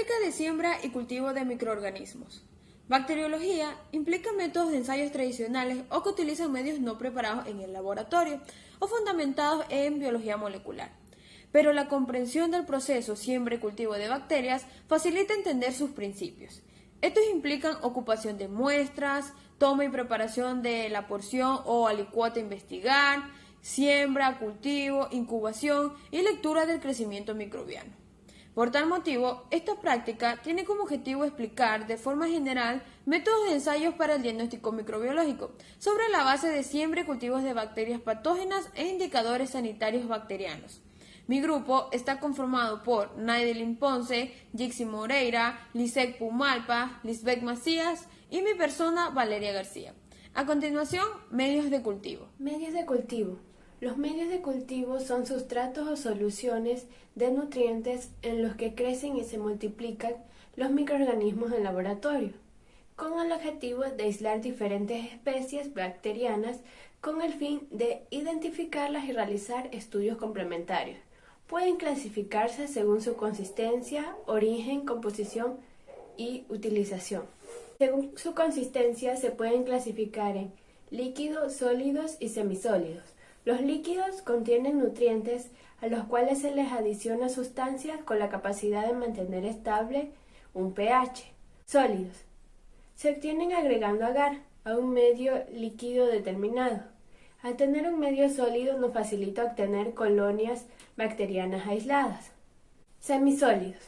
Práctica de siembra y cultivo de microorganismos. Bacteriología implica métodos de ensayos tradicionales o que utilizan medios no preparados en el laboratorio o fundamentados en biología molecular. Pero la comprensión del proceso siembra y cultivo de bacterias facilita entender sus principios. Estos implican ocupación de muestras, toma y preparación de la porción o alicuota a investigar, siembra, cultivo, incubación y lectura del crecimiento microbiano. Por tal motivo, esta práctica tiene como objetivo explicar de forma general métodos de ensayos para el diagnóstico microbiológico sobre la base de siembra y cultivos de bacterias patógenas e indicadores sanitarios bacterianos. Mi grupo está conformado por Naidelin Ponce, Jixi Moreira, Lisek Pumalpa, Lisbeth Macías y mi persona Valeria García. A continuación, medios de cultivo. Medios de cultivo. Los medios de cultivo son sustratos o soluciones de nutrientes en los que crecen y se multiplican los microorganismos en laboratorio, con el objetivo de aislar diferentes especies bacterianas con el fin de identificarlas y realizar estudios complementarios. Pueden clasificarse según su consistencia, origen, composición y utilización. Según su consistencia se pueden clasificar en líquidos, sólidos y semisólidos. Los líquidos contienen nutrientes a los cuales se les adiciona sustancias con la capacidad de mantener estable un pH. Sólidos. Se obtienen agregando agar a un medio líquido determinado. Al tener un medio sólido nos facilita obtener colonias bacterianas aisladas. Semisólidos.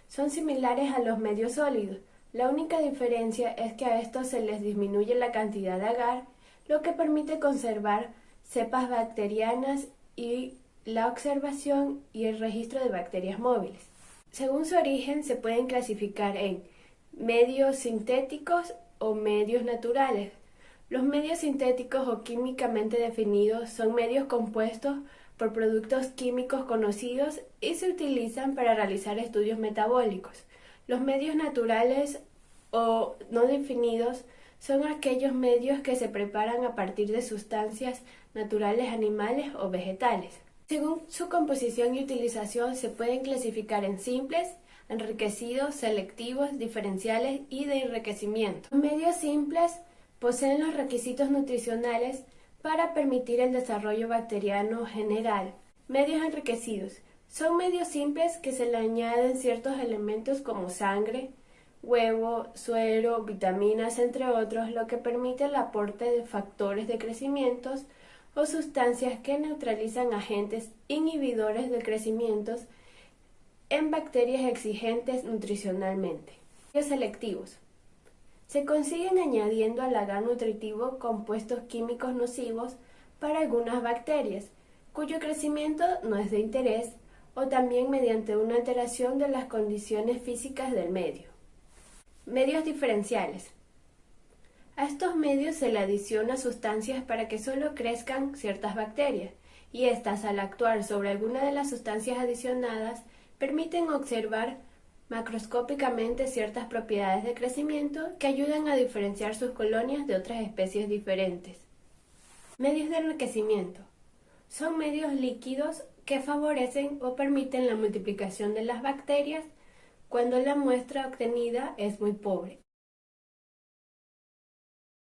Son similares a los medios sólidos. La única diferencia es que a estos se les disminuye la cantidad de agar, lo que permite conservar cepas bacterianas y la observación y el registro de bacterias móviles. Según su origen se pueden clasificar en medios sintéticos o medios naturales. Los medios sintéticos o químicamente definidos son medios compuestos por productos químicos conocidos y se utilizan para realizar estudios metabólicos. Los medios naturales o no definidos son aquellos medios que se preparan a partir de sustancias naturales animales o vegetales. Según su composición y utilización se pueden clasificar en simples, enriquecidos, selectivos, diferenciales y de enriquecimiento. Los medios simples poseen los requisitos nutricionales para permitir el desarrollo bacteriano general. Medios enriquecidos son medios simples que se le añaden ciertos elementos como sangre, huevo, suero, vitaminas, entre otros, lo que permite el aporte de factores de crecimiento o sustancias que neutralizan agentes inhibidores de crecimiento en bacterias exigentes nutricionalmente. Medios selectivos. Se consiguen añadiendo al agar nutritivo compuestos químicos nocivos para algunas bacterias, cuyo crecimiento no es de interés, o también mediante una alteración de las condiciones físicas del medio. Medios diferenciales. A estos medios se le adiciona sustancias para que solo crezcan ciertas bacterias, y éstas, al actuar sobre alguna de las sustancias adicionadas, permiten observar macroscópicamente ciertas propiedades de crecimiento que ayudan a diferenciar sus colonias de otras especies diferentes. Medios de enriquecimiento. Son medios líquidos que favorecen o permiten la multiplicación de las bacterias cuando la muestra obtenida es muy pobre.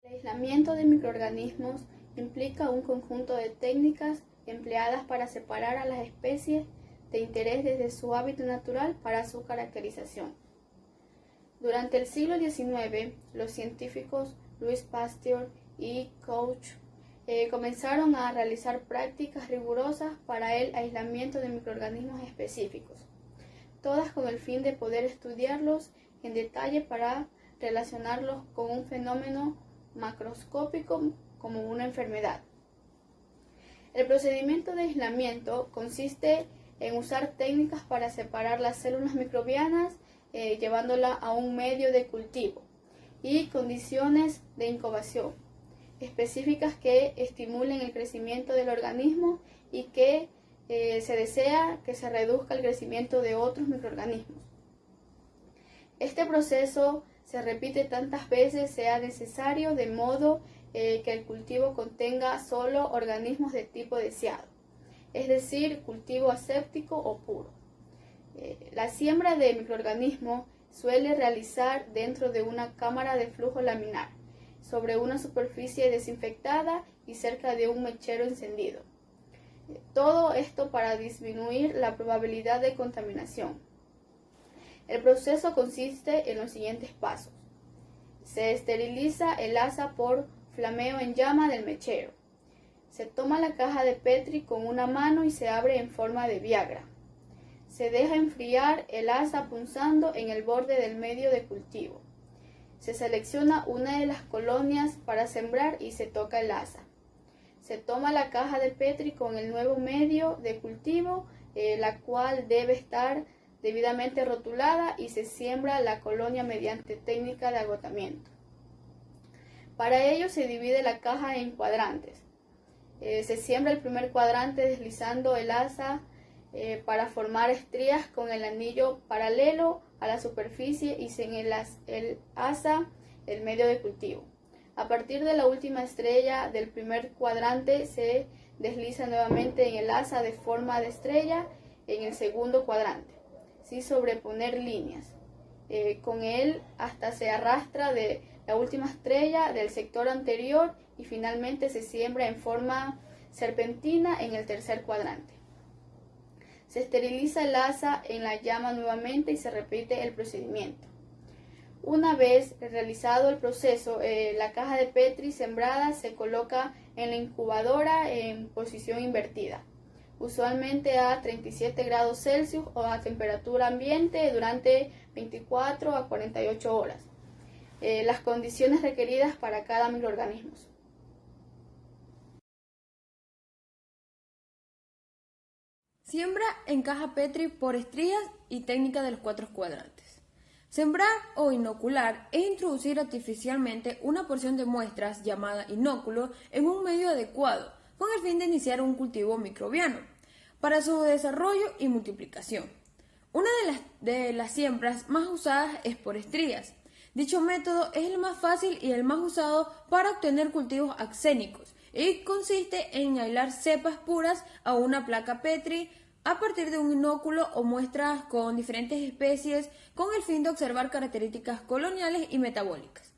El aislamiento de microorganismos implica un conjunto de técnicas empleadas para separar a las especies de interés desde su hábitat natural para su caracterización. Durante el siglo XIX, los científicos Louis Pasteur y Koch comenzaron a realizar prácticas rigurosas para el aislamiento de microorganismos específicos, todas con el fin de poder estudiarlos en detalle para relacionarlos con un fenómeno macroscópico como una enfermedad. El procedimiento de aislamiento consiste en usar técnicas para separar las células microbianas, llevándola a un medio de cultivo y condiciones de incubación específicas que estimulen el crecimiento del organismo y que se desea que se reduzca el crecimiento de otros microorganismos. Este proceso se repite tantas veces sea necesario, de modo que el cultivo contenga solo organismos de tipo deseado, es decir, cultivo aséptico o puro. La siembra de microorganismos suele realizar dentro de una cámara de flujo laminar, sobre una superficie desinfectada y cerca de un mechero encendido. Todo esto para disminuir la probabilidad de contaminación. El proceso consiste en los siguientes pasos. Se esteriliza el asa por flameo en llama del mechero. Se toma la caja de Petri con una mano y se abre en forma de Viagra. Se deja enfriar el asa punzando en el borde del medio de cultivo. Se selecciona una de las colonias para sembrar y se toca el asa. Se toma la caja de Petri con el nuevo medio de cultivo, la cual debe estar debidamente rotulada, y se siembra la colonia mediante técnica de agotamiento. Para ello se divide la caja en cuadrantes. Se siembra el primer cuadrante deslizando el asa para formar estrías con el anillo paralelo a la superficie y sin el asa el medio de cultivo. A partir de la última estrella del primer cuadrante se desliza nuevamente en el asa de forma de estrella en el segundo cuadrante, sin sobreponer líneas. Con él hasta se arrastra de la última estrella del sector anterior y finalmente se siembra en forma serpentina en el tercer cuadrante. Se esteriliza el asa en la llama nuevamente y se repite el procedimiento. Una vez realizado el proceso, la caja de Petri sembrada se coloca en la incubadora en posición invertida, usualmente a 37 grados Celsius o a temperatura ambiente durante 24 a 48 horas. Las condiciones requeridas para cada microorganismo. Siembra en caja Petri por estrías y técnica de los 4 cuadrantes. Sembrar o inocular es introducir artificialmente una porción de muestras llamada inóculo en un medio adecuado con el fin de iniciar un cultivo microbiano para su desarrollo y multiplicación. Una de las siembras más usadas es por estrías. Dicho método es el más fácil y el más usado para obtener cultivos axénicos y consiste en aislar cepas puras a una placa Petri a partir de un inóculo o muestras con diferentes especies con el fin de observar características coloniales y metabólicas.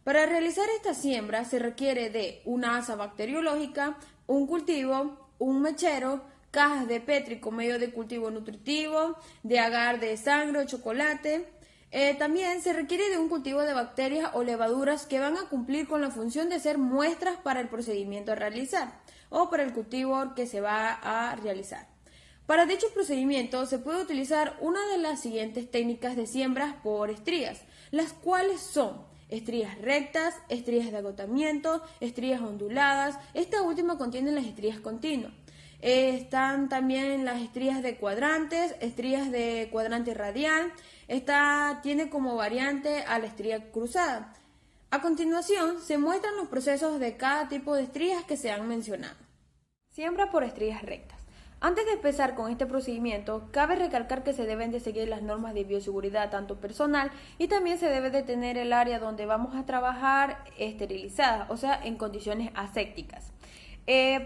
Para realizar esta siembra se requiere de una asa bacteriológica, un cultivo, un mechero, cajas de Petri con medio de cultivo nutritivo, de agar de sangre o chocolate. También se requiere de un cultivo de bacterias o levaduras que van a cumplir con la función de ser muestras para el procedimiento a realizar o para el cultivo que se va a realizar. Para dicho procedimiento se puede utilizar una de las siguientes técnicas de siembras por estrías, las cuales son estrías rectas, estrías de agotamiento, estrías onduladas. Esta última contiene las estrías continuas. Están también las estrías de cuadrantes, estrías de cuadrante radial. Esta tiene como variante a la estría cruzada. A continuación se muestran los procesos de cada tipo de estrías que se han mencionado. Siembra por estrías rectas. Antes de empezar con este procedimiento, cabe recalcar que se deben de seguir las normas de bioseguridad tanto personal y también se debe de tener el área donde vamos a trabajar esterilizada, o sea, en condiciones asépticas.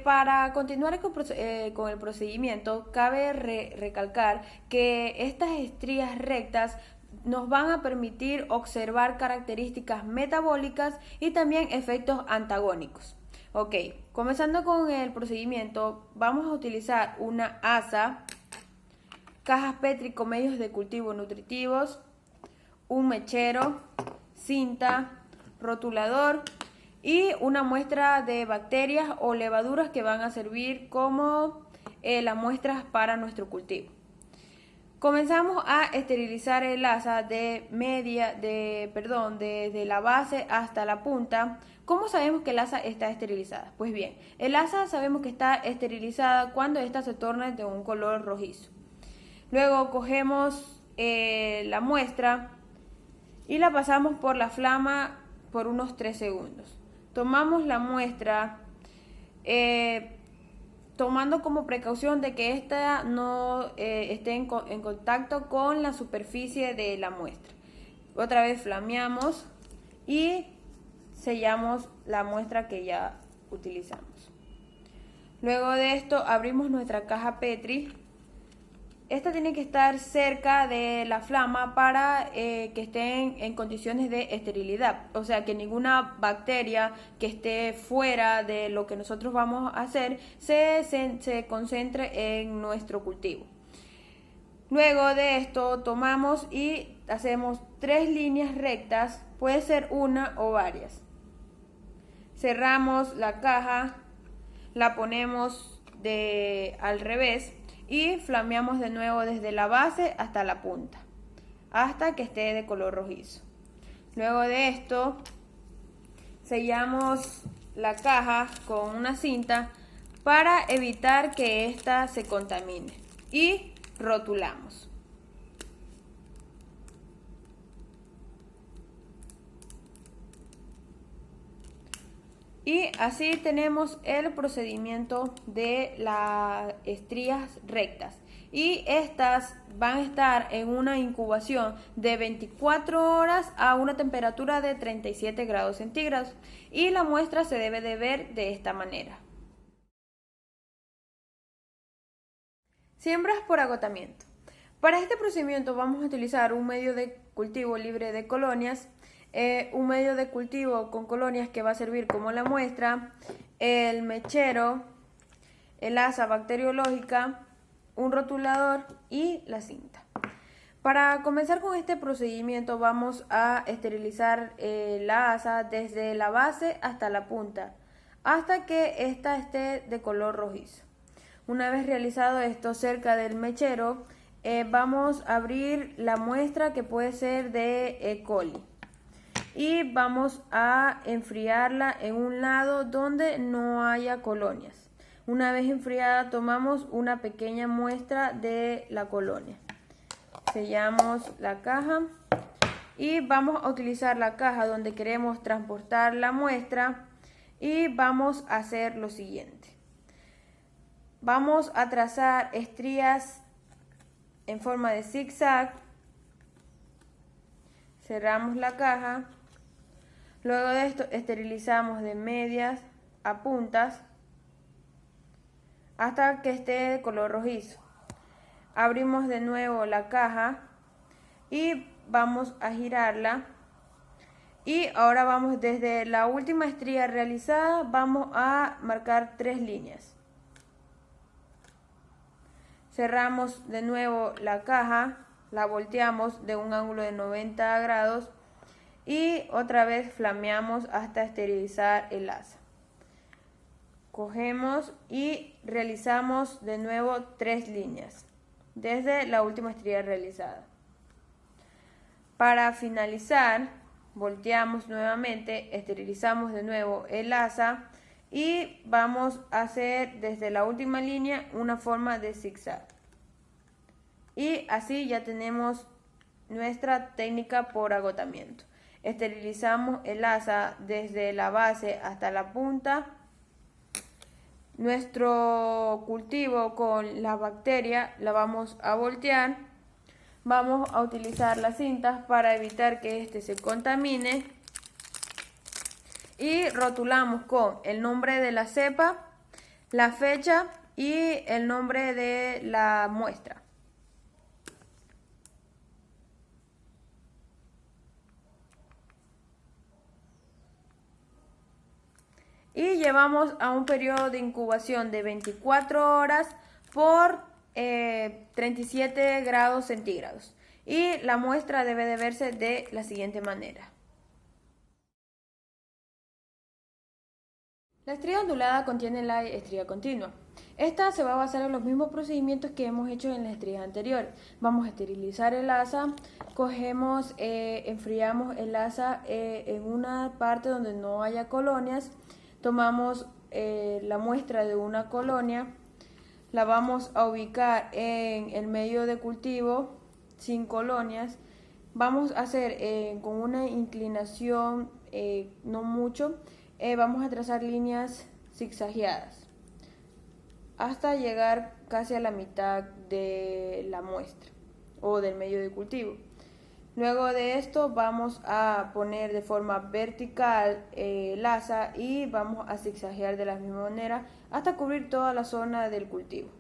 Para continuar con el procedimiento, cabe recalcar que estas estrías rectas nos van a permitir observar características metabólicas y también efectos antagónicos. Ok, comenzando con el procedimiento, vamos a utilizar una asa, cajas Petri con medios de cultivo nutritivos, un mechero, cinta, rotulador y una muestra de bacterias o levaduras que van a servir como las muestras para nuestro cultivo. Comenzamos a esterilizar el asa desde la base hasta la punta. ¿Cómo sabemos que el asa está esterilizada? Pues bien, el asa sabemos que está esterilizada cuando ésta se torna de un color rojizo. Luego cogemos la muestra y la pasamos por la flama por unos 3 segundos. Tomamos la muestra tomando como precaución de que ésta no esté en contacto con la superficie de la muestra. Otra vez flameamos y sellamos la muestra que ya utilizamos. Luego de esto abrimos nuestra caja Petri, esta tiene que estar cerca de la flama para que estén en condiciones de esterilidad, o sea que ninguna bacteria que esté fuera de lo que nosotros vamos a hacer se concentre en nuestro cultivo. Luego de esto tomamos y hacemos 3 líneas rectas, puede ser una o varias. Cerramos la caja, la ponemos al revés y flameamos de nuevo desde la base hasta la punta, hasta que esté de color rojizo. Luego de esto, sellamos la caja con una cinta para evitar que ésta se contamine y rotulamos. Y así tenemos el procedimiento de las estrías rectas. Y estas van a estar en una incubación de 24 horas a una temperatura de 37 grados centígrados. Y la muestra se debe de ver de esta manera. Siembras por agotamiento. Para este procedimiento vamos a utilizar un medio de cultivo libre de colonias, un medio de cultivo con colonias que va a servir como la muestra, el mechero, el asa bacteriológica, un rotulador y la cinta. Para comenzar con este procedimiento vamos a esterilizar la asa desde la base hasta la punta, hasta que ésta esté de color rojizo. Una vez realizado esto cerca del mechero, vamos a abrir la muestra que puede ser de E. coli. Y vamos a enfriarla en un lado donde no haya colonias. Una vez enfriada tomamos una pequeña muestra de la colonia. Sellamos la caja y vamos a utilizar la caja donde queremos transportar la muestra y vamos a hacer lo siguiente. Vamos a trazar estrías en forma de zigzag. Cerramos la caja. Luego de esto esterilizamos de medias a puntas hasta que esté de color rojizo. Abrimos de nuevo la caja y vamos a girarla. Y ahora vamos desde la última estría realizada, vamos a marcar 3 líneas. Cerramos de nuevo la caja, la volteamos de un ángulo de 90 grados. Y otra vez flameamos hasta esterilizar el asa. Cogemos y realizamos de nuevo 3 líneas desde la última estría realizada. Para finalizar, volteamos nuevamente, esterilizamos de nuevo el asa y vamos a hacer desde la última línea una forma de zigzag. Y así ya tenemos nuestra técnica por agotamiento. Esterilizamos el asa desde la base hasta la punta. Nuestro cultivo con la bacteria la vamos a voltear. Vamos a utilizar las cintas para evitar que este se contamine. Y rotulamos con el nombre de la cepa, la fecha y el nombre de la muestra. Y llevamos a un periodo de incubación de 24 horas por 37 grados centígrados. Y la muestra debe de verse de la siguiente manera. La estría ondulada contiene la estría continua. Esta se va a basar en los mismos procedimientos que hemos hecho en las estrías anteriores. Vamos a esterilizar el asa, cogemos, enfriamos el asa en una parte donde no haya colonias. Tomamos la muestra de una colonia, la vamos a ubicar en el medio de cultivo sin colonias. Vamos a hacer con una inclinación no mucho, vamos a trazar líneas zigzagueadas hasta llegar casi a la mitad de la muestra o del medio de cultivo. Luego de esto vamos a poner de forma vertical el asa y vamos a zigzaguear de la misma manera hasta cubrir toda la zona del cultivo.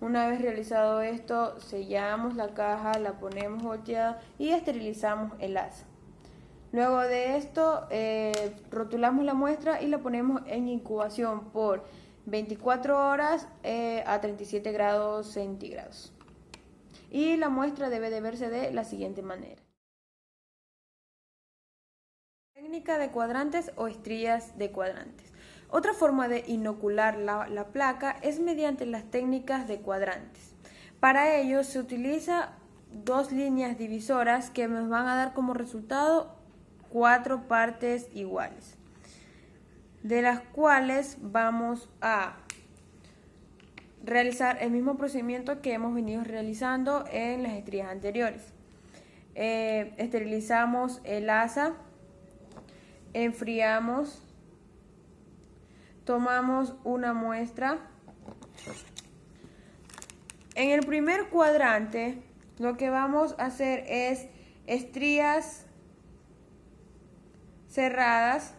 Una vez realizado esto, sellamos la caja, la ponemos volteada y esterilizamos el asa. Luego de esto, rotulamos la muestra y la ponemos en incubación por 24 horas a 37 grados centígrados. Y la muestra debe de verse de la siguiente manera. Técnica de cuadrantes o estrías de cuadrantes. Otra forma de inocular la placa es mediante las técnicas de cuadrantes. Para ello se utiliza dos líneas divisoras que nos van a dar como resultado 4 partes iguales, de las cuales vamos a realizar el mismo procedimiento que hemos venido realizando en las estrías anteriores. Esterilizamos el asa, enfriamos, tomamos una muestra. En el primer cuadrante lo que vamos a hacer es estrías cerradas,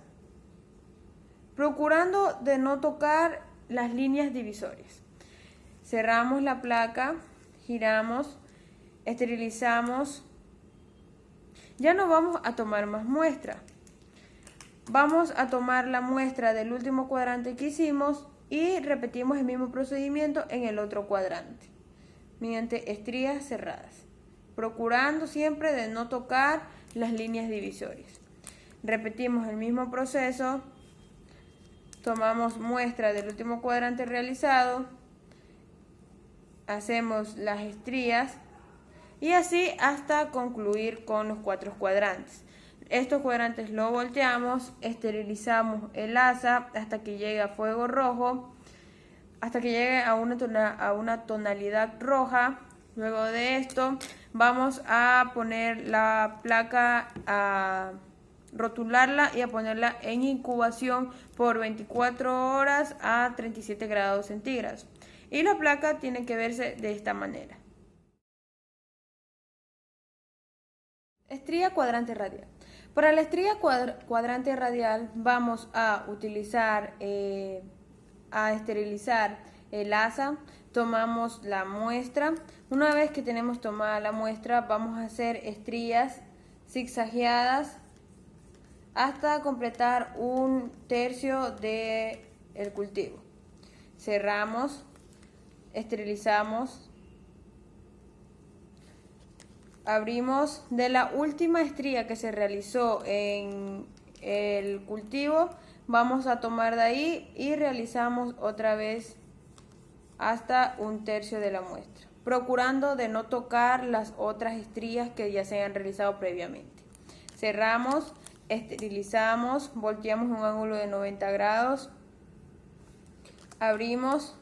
procurando de no tocar las líneas divisorias. Cerramos la placa, giramos, esterilizamos. Ya no vamos a tomar más muestra. Vamos a tomar la muestra del último cuadrante que hicimos y repetimos el mismo procedimiento en el otro cuadrante, mediante estrías cerradas, procurando siempre de no tocar las líneas divisorias. Repetimos el mismo proceso, tomamos muestra del último cuadrante realizado, hacemos las estrías y así hasta concluir con los 4 cuadrantes. Estos cuadrantes lo volteamos, esterilizamos el asa hasta que llegue a fuego rojo, hasta que llegue a una tonalidad roja. Luego de esto vamos a poner la placa, a rotularla y a ponerla en incubación por 24 horas a 37 grados centígrados. Y la placa tiene que verse de esta manera. Estría cuadrante radial. Para la estría cuadrante radial vamos a utilizar, a esterilizar el asa. Tomamos la muestra. Una vez que tenemos tomada la muestra, vamos a hacer estrías zigzagueadas hasta completar 1/3 del cultivo. Cerramos, esterilizamos, abrimos. De la última estría que se realizó en el cultivo, vamos a tomar de ahí y realizamos otra vez hasta 1/3 de la muestra, procurando de no tocar las otras estrías que ya se han realizado previamente. Cerramos, esterilizamos, volteamos un ángulo de 90 grados, abrimos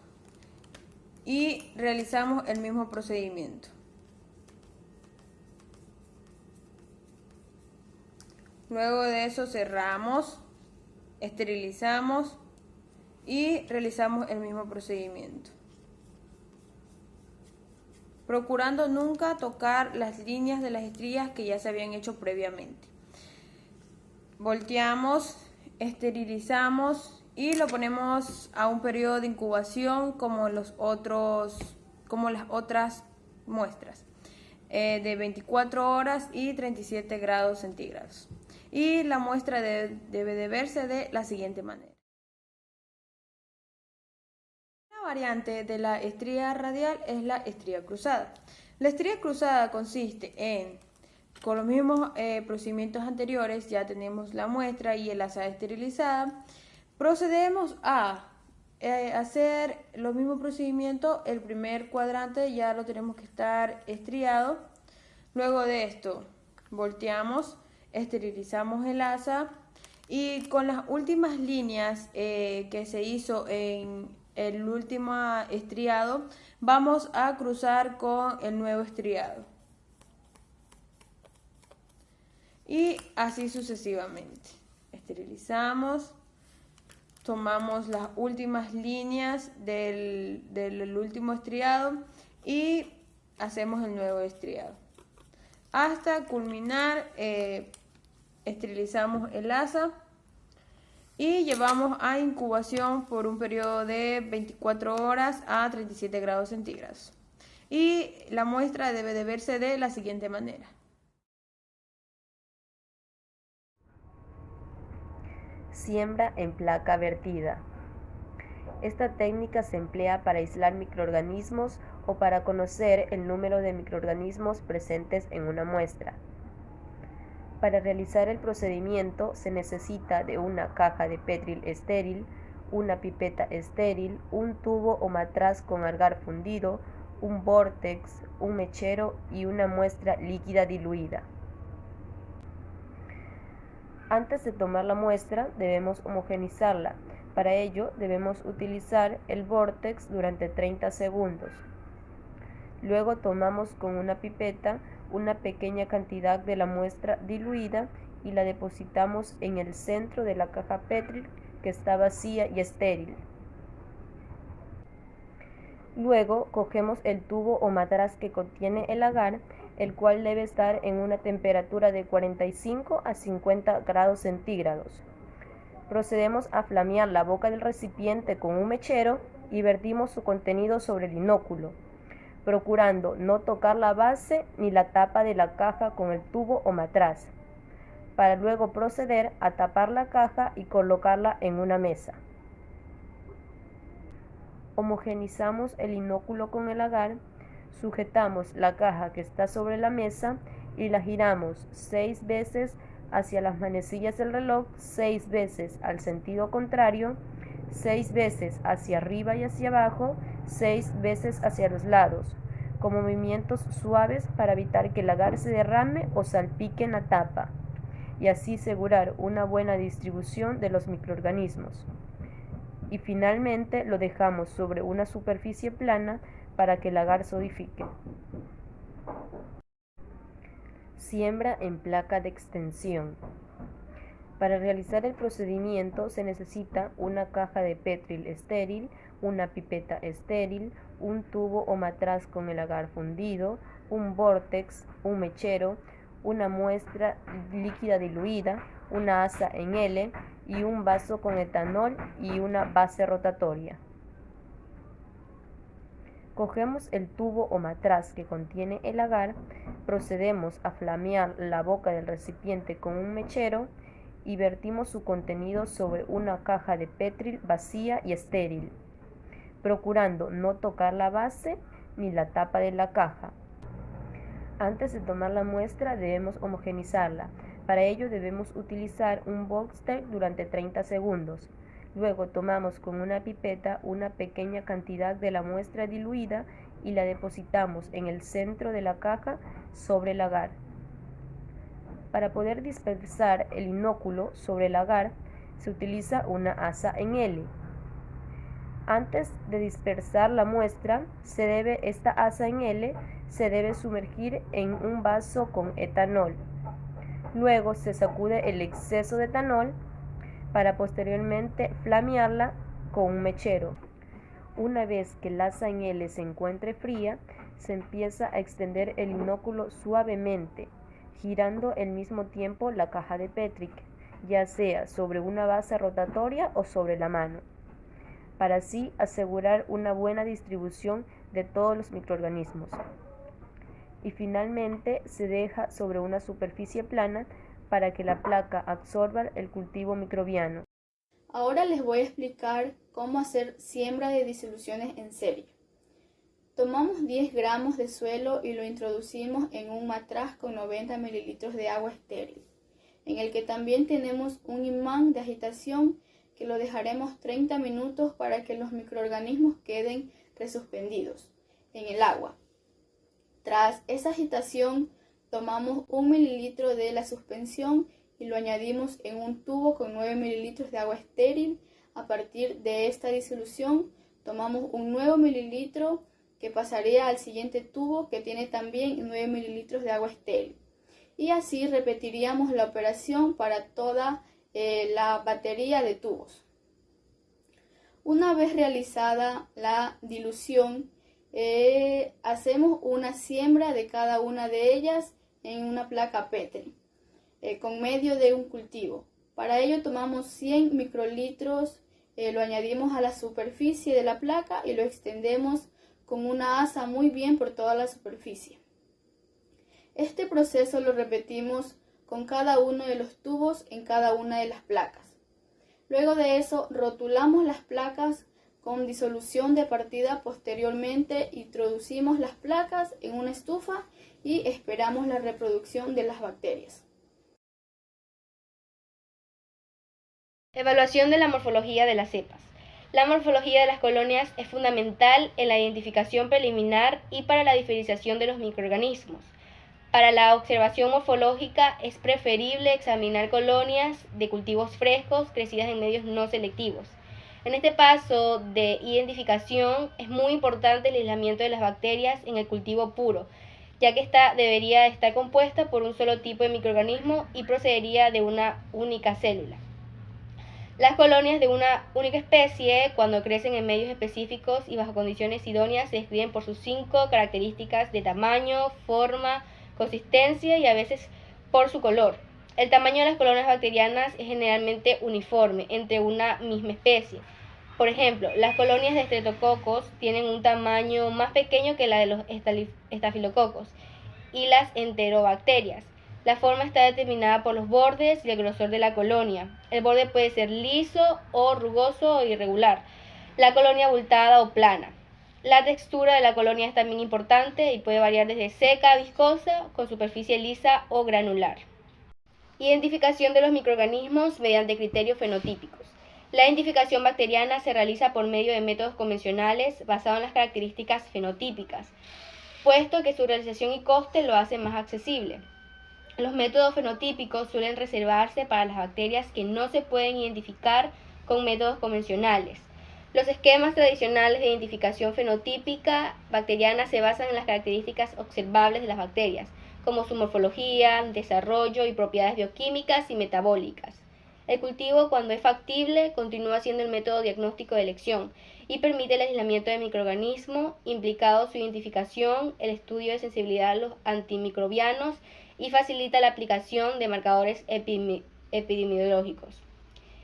y realizamos el mismo procedimiento. Luego de eso cerramos, esterilizamos y realizamos el mismo procedimiento, procurando nunca tocar las líneas de las estrías que ya se habían hecho previamente. Volteamos, esterilizamos y lo ponemos a un periodo de incubación como las otras muestras, de 24 horas y 37 grados centígrados. Y la muestra debe de verse de la siguiente manera. La variante de la estría radial es la estría cruzada. La estría cruzada consiste en, con los mismos procedimientos anteriores, ya tenemos la muestra y el asa esterilizada, procedemos a hacer los mismos procedimientos. El primer cuadrante ya lo tenemos que estar estriado. Luego de esto volteamos, esterilizamos el asa y con las últimas líneas que se hizo en el último estriado, vamos a cruzar con el nuevo estriado y así sucesivamente. Esterilizamos, tomamos las últimas líneas del último estriado y hacemos el nuevo estriado hasta culminar. Esterilizamos el asa y llevamos a incubación por un periodo de 24 horas a 37 grados centígrados. Y la muestra debe de verse de la siguiente manera. Siembra en placa vertida. Esta técnica se emplea para aislar microorganismos o para conocer el número de microorganismos presentes en una muestra. Para realizar el procedimiento se necesita de una caja de Petri estéril, una pipeta estéril, un tubo o matraz con agar fundido, un vórtex, un mechero y una muestra líquida diluida. Antes de tomar la muestra debemos homogeneizarla. Para ello debemos utilizar el vórtex durante 30 segundos. Luego tomamos con una pipeta una pequeña cantidad de la muestra diluida y la depositamos en el centro de la caja Petri que está vacía y estéril. Luego cogemos el tubo o matraz que contiene el agar, el cual debe estar en una temperatura de 45 a 50 grados centígrados. Procedemos a flamear la boca del recipiente con un mechero y vertimos su contenido sobre el inóculo, procurando no tocar la base ni la tapa de la caja con el tubo o matraz, para luego proceder a tapar la caja y colocarla en una mesa. Homogeneizamos el inóculo con el agar, sujetamos la caja que está sobre la mesa y la giramos 6 veces hacia las manecillas del reloj, 6 veces al sentido contrario, 6 veces hacia arriba y hacia abajo, 6 veces hacia los lados, con movimientos suaves para evitar que el agar se derrame o salpique en la tapa, y así asegurar una buena distribución de los microorganismos. Y finalmente lo dejamos sobre una superficie plana para que el agar solidifique. Siembra en placa de extensión. Para realizar el procedimiento se necesita una caja de Petri estéril, una pipeta estéril, un tubo o matraz con el agar fundido, un vórtex, un mechero, una muestra líquida diluida, una asa en L y un vaso con etanol y una base rotatoria. Cogemos el tubo o matraz que contiene el agar, procedemos a flamear la boca del recipiente con un mechero y vertimos su contenido sobre una caja de Petri vacía y estéril, procurando no tocar la base ni la tapa de la caja. Antes de tomar la muestra debemos homogeneizarla. Para ello debemos utilizar un vórtex durante 30 segundos. Luego tomamos con una pipeta una pequeña cantidad de la muestra diluida y la depositamos en el centro de la caja sobre el agar. Para poder dispersar el inóculo sobre el agar se utiliza una asa en L. Antes de dispersar la muestra, esta asa en L se debe sumergir en un vaso con etanol. Luego se sacude el exceso de etanol para posteriormente flamearla con un mechero. Una vez que la asa en L se encuentre fría, se empieza a extender el inóculo suavemente, girando al mismo tiempo la caja de Petri, ya sea sobre una base rotatoria o sobre la mano, para así asegurar una buena distribución de todos los microorganismos. Y finalmente se deja sobre una superficie plana para que la placa absorba el cultivo microbiano. Ahora les voy a explicar cómo hacer siembra de disoluciones en serie. Tomamos 10 gramos de suelo y lo introducimos en un matraz con 90 mililitros de agua estéril, en el que también tenemos un imán de agitación que lo dejaremos 30 minutos para que los microorganismos queden resuspendidos en el agua. Tras esa agitación, tomamos 1 mililitro de la suspensión y lo añadimos en un tubo con 9 mililitros de agua estéril. A partir de esta disolución, tomamos un nuevo mililitro que pasaría al siguiente tubo que tiene también 9 mililitros de agua estéril. Y así repetiríamos la operación para toda la batería de tubos. Una vez realizada la dilución, hacemos una siembra de cada una de ellas en una placa Petri con medio de un cultivo. Para ello tomamos 100 microlitros, lo añadimos a la superficie de la placa y lo extendemos con una asa muy bien por toda la superficie. Este proceso lo repetimos con cada uno de los tubos en cada una de las placas. Luego de eso, rotulamos las placas con disolución de partida. Posteriormente, introducimos las placas en una estufa y esperamos la reproducción de las bacterias. Evaluación de la morfología de las cepas. La morfología de las colonias es fundamental en la identificación preliminar y para la diferenciación de los microorganismos. Para la observación morfológica es preferible examinar colonias de cultivos frescos crecidas en medios no selectivos. En este paso de identificación es muy importante el aislamiento de las bacterias en el cultivo puro, ya que ésta debería estar compuesta por un solo tipo de microorganismo y procedería de una única célula. Las colonias de una única especie, cuando crecen en medios específicos y bajo condiciones idóneas, se describen por sus 5 características de tamaño, forma, consistencia y a veces por su color. El tamaño de las colonias bacterianas es generalmente uniforme entre una misma especie. Por ejemplo, las colonias de estreptococos tienen un tamaño más pequeño que la de los estafilococos y las enterobacterias. La forma está determinada por los bordes y el grosor de la colonia. El borde puede ser liso o rugoso o irregular. La colonia abultada o plana. La textura de la colonia es también importante y puede variar desde seca a viscosa, con superficie lisa o granular. Identificación de los microorganismos mediante criterios fenotípicos. La identificación bacteriana se realiza por medio de métodos convencionales basados en las características fenotípicas, puesto que su realización y coste lo hacen más accesible. Los métodos fenotípicos suelen reservarse para las bacterias que no se pueden identificar con métodos convencionales. Los esquemas tradicionales de identificación fenotípica bacteriana se basan en las características observables de las bacterias, como su morfología, desarrollo y propiedades bioquímicas y metabólicas. El cultivo, cuando es factible, continúa siendo el método diagnóstico de elección y permite el aislamiento de microorganismos, implicado su identificación, el estudio de sensibilidad a los antimicrobianos y facilita la aplicación de marcadores epidemiológicos.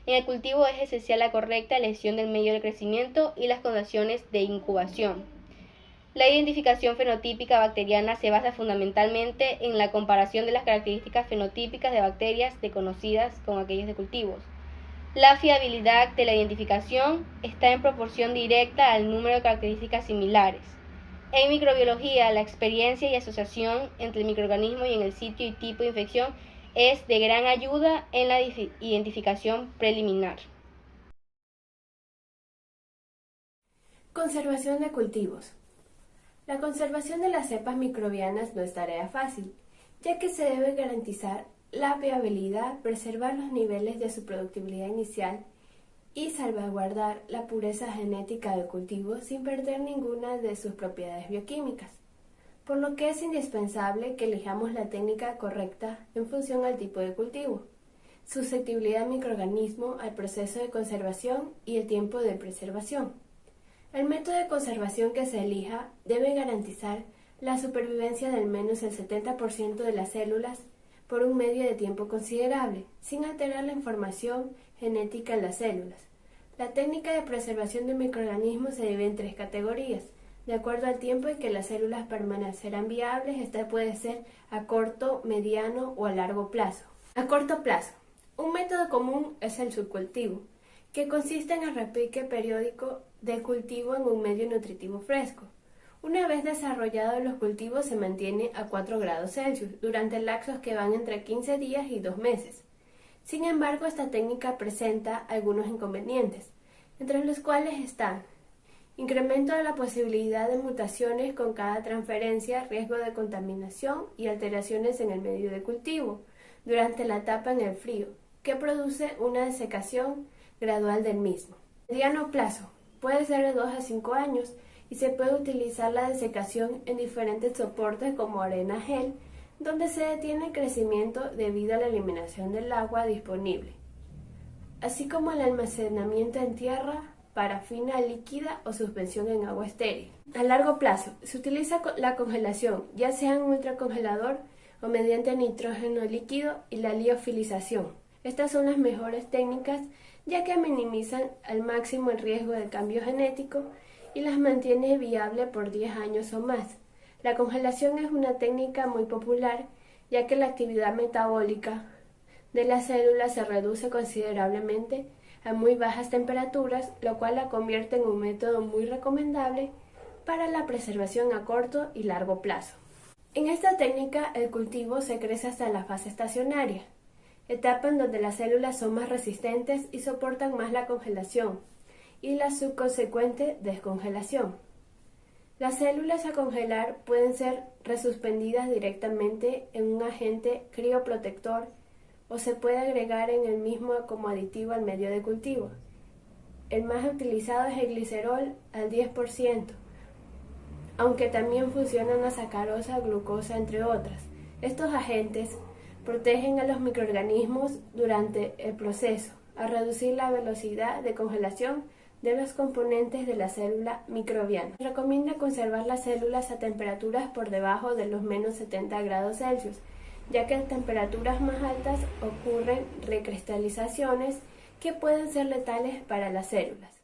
En el cultivo es esencial la correcta elección del medio de crecimiento y las condiciones de incubación. La identificación fenotípica bacteriana se basa fundamentalmente en la comparación de las características fenotípicas de bacterias desconocidas con aquellas de cultivos. La fiabilidad de la identificación está en proporción directa al número de características similares. En microbiología, la experiencia y asociación entre el microorganismo y en el sitio y tipo de infección es de gran ayuda en la identificación preliminar. Conservación de cultivos. La conservación de las cepas microbianas no es tarea fácil, ya que se debe garantizar la viabilidad, preservar los niveles de su productividad inicial y salvaguardar la pureza genética del cultivo sin perder ninguna de sus propiedades bioquímicas, por lo que es indispensable que elijamos la técnica correcta en función al tipo de cultivo, susceptibilidad al microorganismo, al proceso de conservación y el tiempo de preservación. El método de conservación que se elija debe garantizar la supervivencia de al menos el 70% de las células por un medio de tiempo considerable, sin alterar la información genética en las células. La técnica de preservación de microorganismos se divide en 3 categorías. De acuerdo al tiempo en que las células permanecerán viables, esta puede ser a corto, mediano o a largo plazo. A corto plazo, un método común es el subcultivo, que consiste en el repique periódico del cultivo en un medio nutritivo fresco. Una vez desarrollados los cultivos se mantiene a 4 grados Celsius durante lapsos que van entre 15 días y 2 meses. Sin embargo, esta técnica presenta algunos inconvenientes, entre los cuales están incremento de la posibilidad de mutaciones con cada transferencia, riesgo de contaminación y alteraciones en el medio de cultivo durante la etapa en el frío, que produce una desecación gradual del mismo. Mediano plazo puede ser de 2 a 5 años y se puede utilizar la desecación en diferentes soportes como arena gel, donde se detiene el crecimiento debido a la eliminación del agua disponible, así como el almacenamiento en tierra, parafina líquida o suspensión en agua estéril. A largo plazo se utiliza la congelación, ya sea en un ultracongelador o mediante nitrógeno líquido, y la liofilización, Estas son las mejores técnicas ya que minimizan al máximo el riesgo de cambio genético y las mantiene viable por 10 años o más. La congelación es una técnica muy popular ya que la actividad metabólica de las células se reduce considerablemente a muy bajas temperaturas, lo cual la convierte en un método muy recomendable para la preservación a corto y largo plazo. En esta técnica el cultivo se crece hasta la fase estacionaria, etapa en donde las células son más resistentes y soportan más la congelación y la subconsecuente descongelación. Las células a congelar pueden ser resuspendidas directamente en un agente crioprotector o se puede agregar en el mismo como aditivo al medio de cultivo. El más utilizado es el glicerol al 10%, aunque también funcionan la sacarosa, glucosa, entre otras. Estos agentes protegen a los microorganismos durante el proceso, al reducir la velocidad de congelación de los componentes de la célula microbiana. Se recomienda conservar las células a temperaturas por debajo de los menos 70 grados Celsius, ya que en temperaturas más altas ocurren recristalizaciones que pueden ser letales para las células.